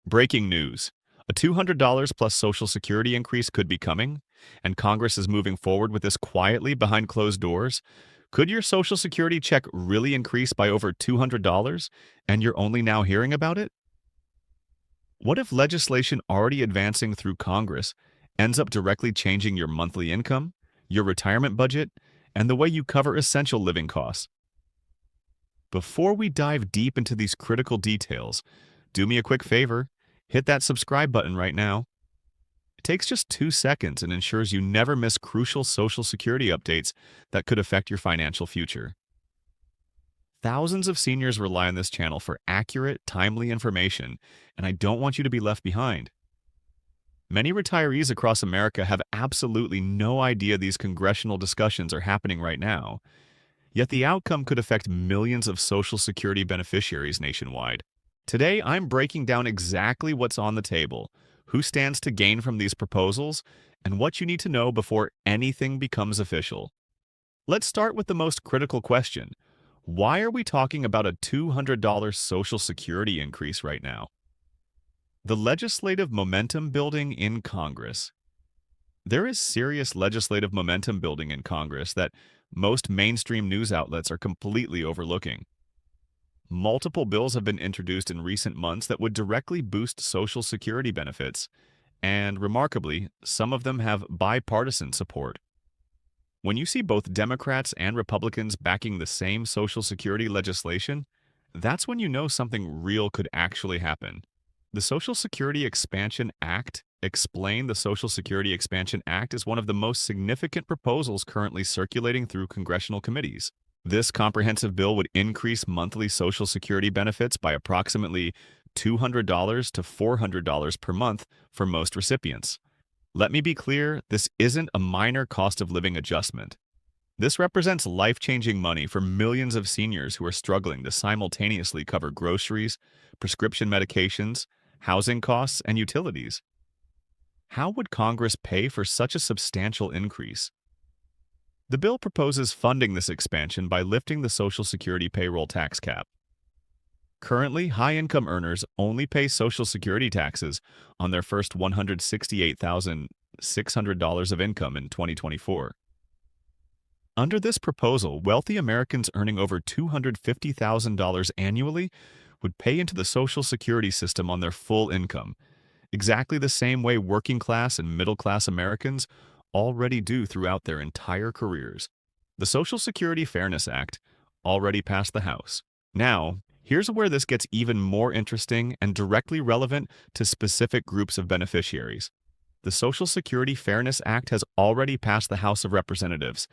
Breaking news. A $200 plus Social Security increase could be coming, and Congress is moving forward with this quietly behind closed doors. Could your Social Security check really increase by over $200, and you're only now hearing about it? What if legislation already advancing through Congress ends up directly changing your monthly income, your retirement budget, and the way you cover essential living costs? Before we dive deep into these critical details, do me a quick favor, hit that subscribe button right now. It takes just 2 seconds and ensures you never miss crucial Social Security updates that could affect your financial future. Thousands of seniors rely on this channel for accurate, timely information, and I don't want you to be left behind. Many retirees across America have absolutely no idea these congressional discussions are happening right now, yet the outcome could affect millions of Social Security beneficiaries nationwide. Today, I'm breaking down exactly what's on the table, who stands to gain from these proposals, and what you need to know before anything becomes official. Let's start with the most critical question. Why are we talking about a $200 Social Security increase right now? The legislative momentum building in Congress. There is serious legislative momentum building in Congress that most mainstream news outlets are completely overlooking. Multiple bills have been introduced in recent months that would directly boost Social Security benefits, and remarkably, some of them have bipartisan support. When you see both Democrats and Republicans backing the same Social Security legislation, that's when you know something real could actually happen. The Social Security Expansion Act, the Social Security Expansion Act, is one of the most significant proposals currently circulating through congressional committees. This comprehensive bill would increase monthly Social Security benefits by approximately $200 to $400 per month for most recipients. Let me be clear, this isn't a minor cost of living adjustment. This represents life-changing money for millions of seniors who are struggling to simultaneously cover groceries, prescription medications, housing costs, and utilities. How would Congress pay for such a substantial increase? The bill proposes funding this expansion by lifting the Social Security payroll tax cap. Currently, high-income earners only pay Social Security taxes on their first $168,600 of income in 2024. Under this proposal, wealthy Americans earning over $250,000 annually would pay into the Social Security system on their full income, exactly the same way working-class and middle-class Americans already do throughout their entire careers. The Social Security Fairness Act already passed the House. Now, here's where this gets even more interesting and directly relevant to specific groups of beneficiaries. The Social Security Fairness Act has already passed the House of Representatives,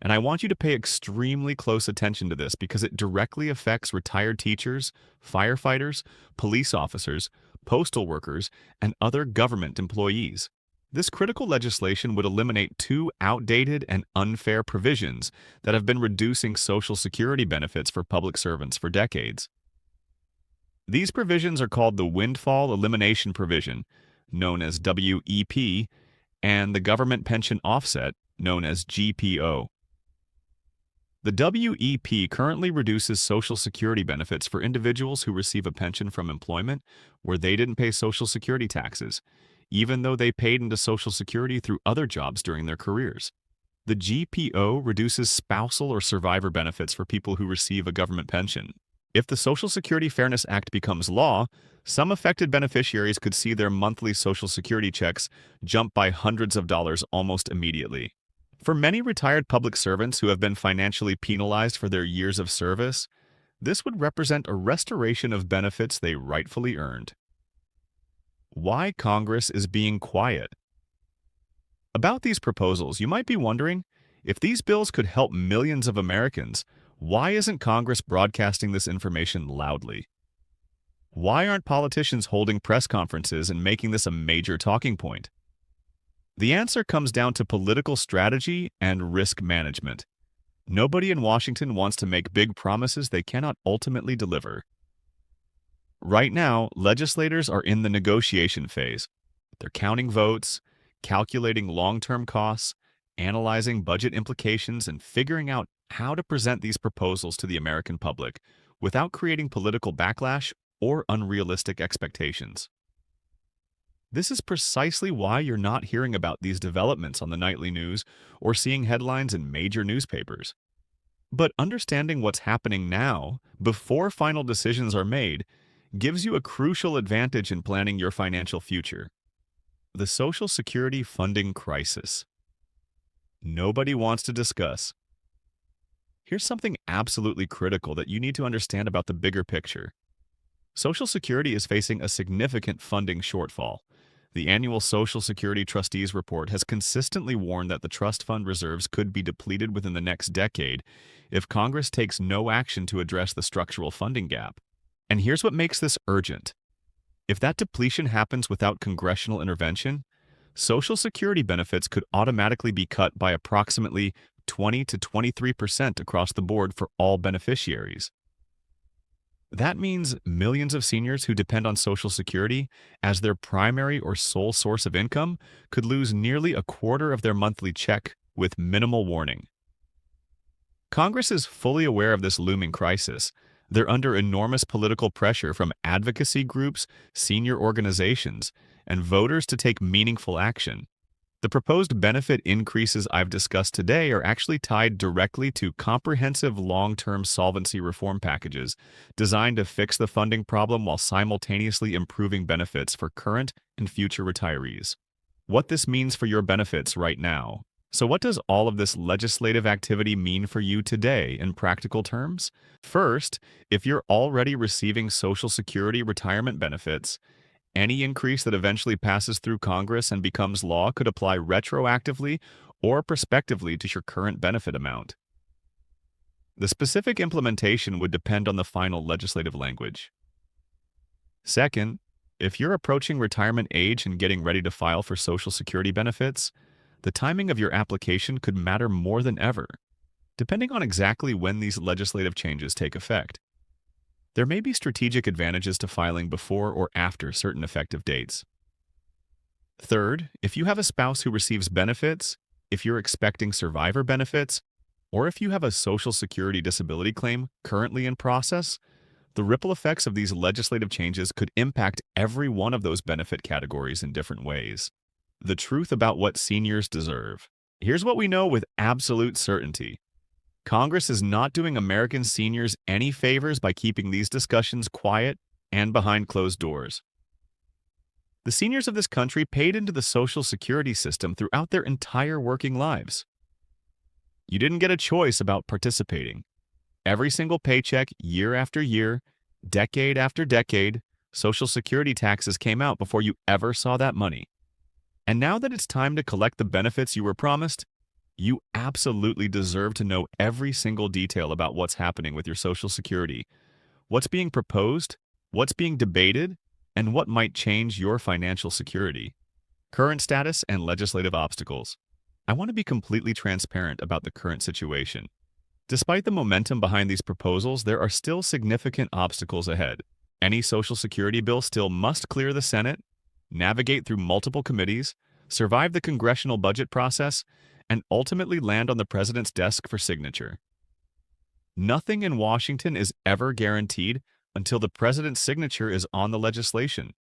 and I want you to pay extremely close attention to this because it directly affects retired teachers, firefighters, police officers, postal workers, and other government employees. This critical legislation would eliminate two outdated and unfair provisions that have been reducing Social Security benefits for public servants for decades. These provisions are called the Windfall Elimination Provision, known as WEP, and the Government Pension Offset, known as GPO. The WEP currently reduces Social Security benefits for individuals who receive a pension from employment where they didn't pay Social Security taxes, even though they paid into Social Security through other jobs during their careers. The GPO reduces spousal or survivor benefits for people who receive a government pension. If the Social Security Fairness Act becomes law, some affected beneficiaries could see their monthly Social Security checks jump by hundreds of dollars almost immediately. For many retired public servants who have been financially penalized for their years of service, this would represent a restoration of benefits they rightfully earned. Why Congress is being quiet. About these proposals, you might be wondering, if these bills could help millions of Americans, why isn't Congress broadcasting this information loudly? Why aren't politicians holding press conferences and making this a major talking point? The answer comes down to political strategy and risk management. Nobody in Washington wants to make big promises they cannot ultimately deliver. Right now, legislators are in the negotiation phase. They're counting votes, calculating long-term costs, analyzing budget implications, and figuring out how to present these proposals to the American public without creating political backlash or unrealistic expectations. This is precisely why you're not hearing about these developments on the nightly news or seeing headlines in major newspapers. But understanding what's happening now, before final decisions are made, gives you a crucial advantage in planning your financial future. The Social Security funding crisis. Nobody wants to discuss. Here's something absolutely critical that you need to understand about the bigger picture. Social Security is facing a significant funding shortfall. The annual Social Security Trustees Report has consistently warned that the trust fund reserves could be depleted within the next decade if Congress takes no action to address the structural funding gap. And here's what makes this urgent. If that depletion happens without congressional intervention, Social Security benefits could automatically be cut by approximately 20 to 23% across the board for all beneficiaries. That means millions of seniors who depend on Social Security as their primary or sole source of income could lose nearly a quarter of their monthly check with minimal warning. Congress is fully aware of this looming crisis. They're under enormous political pressure from advocacy groups, senior organizations, and voters to take meaningful action. The proposed benefit increases I've discussed today are actually tied directly to comprehensive long-term solvency reform packages designed to fix the funding problem while simultaneously improving benefits for current and future retirees. What this means for your benefits right now. So what does all of this legislative activity mean for you today in practical terms? First, if you're already receiving Social Security retirement benefits, any increase that eventually passes through Congress and becomes law could apply retroactively or prospectively to your current benefit amount. The specific implementation would depend on the final legislative language. Second, if you're approaching retirement age and getting ready to file for Social Security benefits, the timing of your application could matter more than ever, depending on exactly when these legislative changes take effect. There may be strategic advantages to filing before or after certain effective dates. Third, if you have a spouse who receives benefits, if you're expecting survivor benefits, or if you have a Social Security disability claim currently in process, the ripple effects of these legislative changes could impact every one of those benefit categories in different ways. The truth about what seniors deserve. Here's what we know with absolute certainty. Congress is not doing American seniors any favors by keeping these discussions quiet and behind closed doors. The seniors of this country paid into the Social Security system throughout their entire working lives. You didn't get a choice about participating. Every single paycheck, year after year, decade after decade, Social Security taxes came out before you ever saw that money. And now that it's time to collect the benefits you were promised, you absolutely deserve to know every single detail about what's happening with your Social Security, what's being proposed, what's being debated, and what might change your financial security. Current status and legislative obstacles. I want to be completely transparent about the current situation. Despite the momentum behind these proposals, there are still significant obstacles ahead. Any Social Security bill still must clear the Senate, navigate through multiple committees, survive the congressional budget process, and ultimately land on the president's desk for signature. Nothing in Washington is ever guaranteed until the president's signature is on the legislation.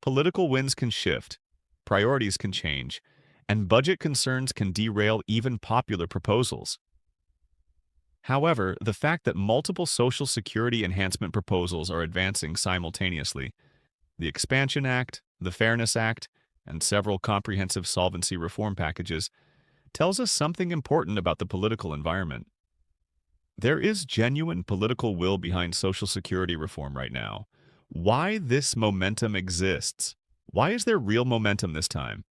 Political winds can shift, priorities can change, and budget concerns can derail even popular proposals. However, the fact that multiple Social Security enhancement proposals are advancing simultaneously, the Expansion Act, the Fairness Act, and several comprehensive solvency reform packages, tells us something important about the political environment. There is genuine political will behind Social Security reform right now. Why this momentum exists? Why is there real momentum this time?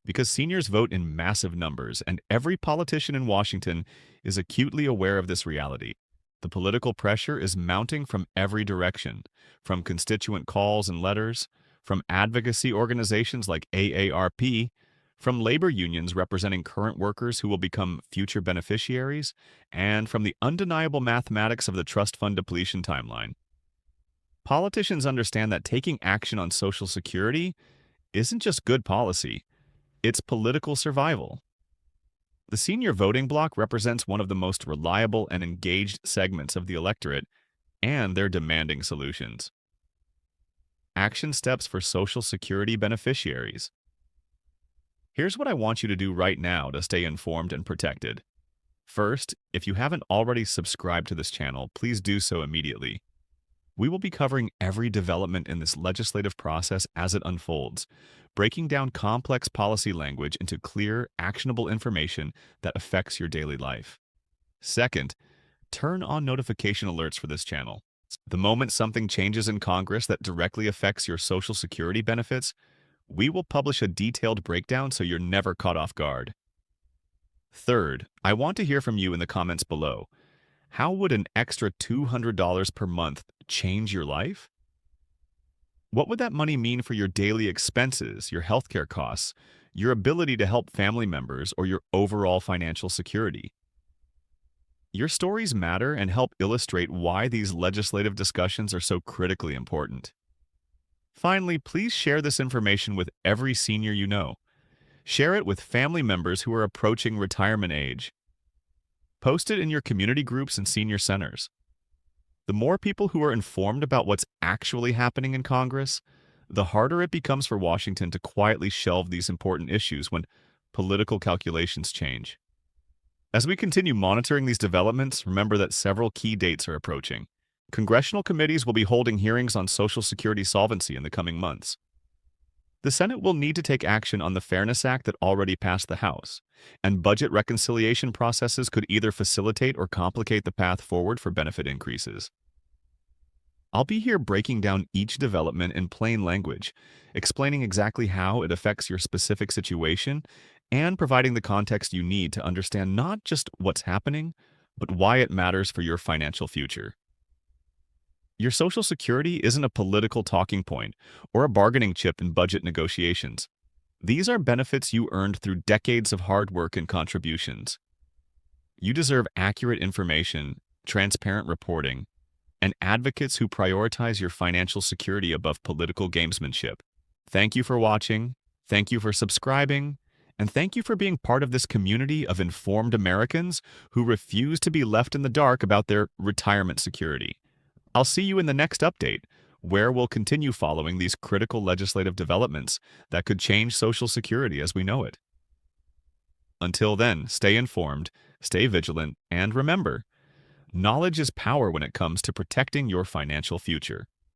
Because seniors vote in massive numbers, and every politician in Washington is acutely aware of this reality. The political pressure is mounting from every direction, from constituent calls and letters, from advocacy organizations like AARP, from labor unions representing current workers who will become future beneficiaries, and from the undeniable mathematics of the trust fund depletion timeline. Politicians understand that taking action on Social Security isn't just good policy, it's political survival. The senior voting bloc represents one of the most reliable and engaged segments of the electorate, and they're demanding solutions. action steps for Social Security beneficiaries. Here's what I want you to do right now to stay informed and protected. First, if you haven't already subscribed to this channel, please do so immediately. We will be covering every development in this legislative process as it unfolds, breaking down complex policy language into clear, actionable information that affects your daily life. Second, turn on notification alerts for this channel. The moment something changes in Congress that directly affects your Social Security benefits, we will publish a detailed breakdown so you're never caught off guard. Third, I want to hear from you in the comments below. How would an extra $200 per month change your life? What would that money mean for your daily expenses, your healthcare costs, your ability to help family members, or your overall financial security? Your stories matter and help illustrate why these legislative discussions are so critically important. Finally, please share this information with every senior you know. Share it with family members who are approaching retirement age. Post it in your community groups and senior centers. The more people who are informed about what's actually happening in Congress, the harder it becomes for Washington to quietly shelve these important issues when political calculations change. As we continue monitoring these developments, remember that several key dates are approaching. Congressional committees will be holding hearings on Social Security solvency in the coming months. The Senate will need to take action on the Fairness Act that already passed the House, and budget reconciliation processes could either facilitate or complicate the path forward for benefit increases. I'll be here breaking down each development in plain language, explaining exactly how it affects your specific situation, and providing the context you need to understand not just what's happening, but why it matters for your financial future. Your Social Security isn't a political talking point or a bargaining chip in budget negotiations. These are benefits you earned through decades of hard work and contributions. You deserve accurate information, transparent reporting, and advocates who prioritize your financial security above political gamesmanship. Thank you for watching, thank you for subscribing, and thank you for being part of this community of informed Americans who refuse to be left in the dark about their retirement security. I'll see you in the next update, where we'll continue following these critical legislative developments that could change Social Security as we know it. Until then, stay informed, stay vigilant, and remember, knowledge is power when it comes to protecting your financial future.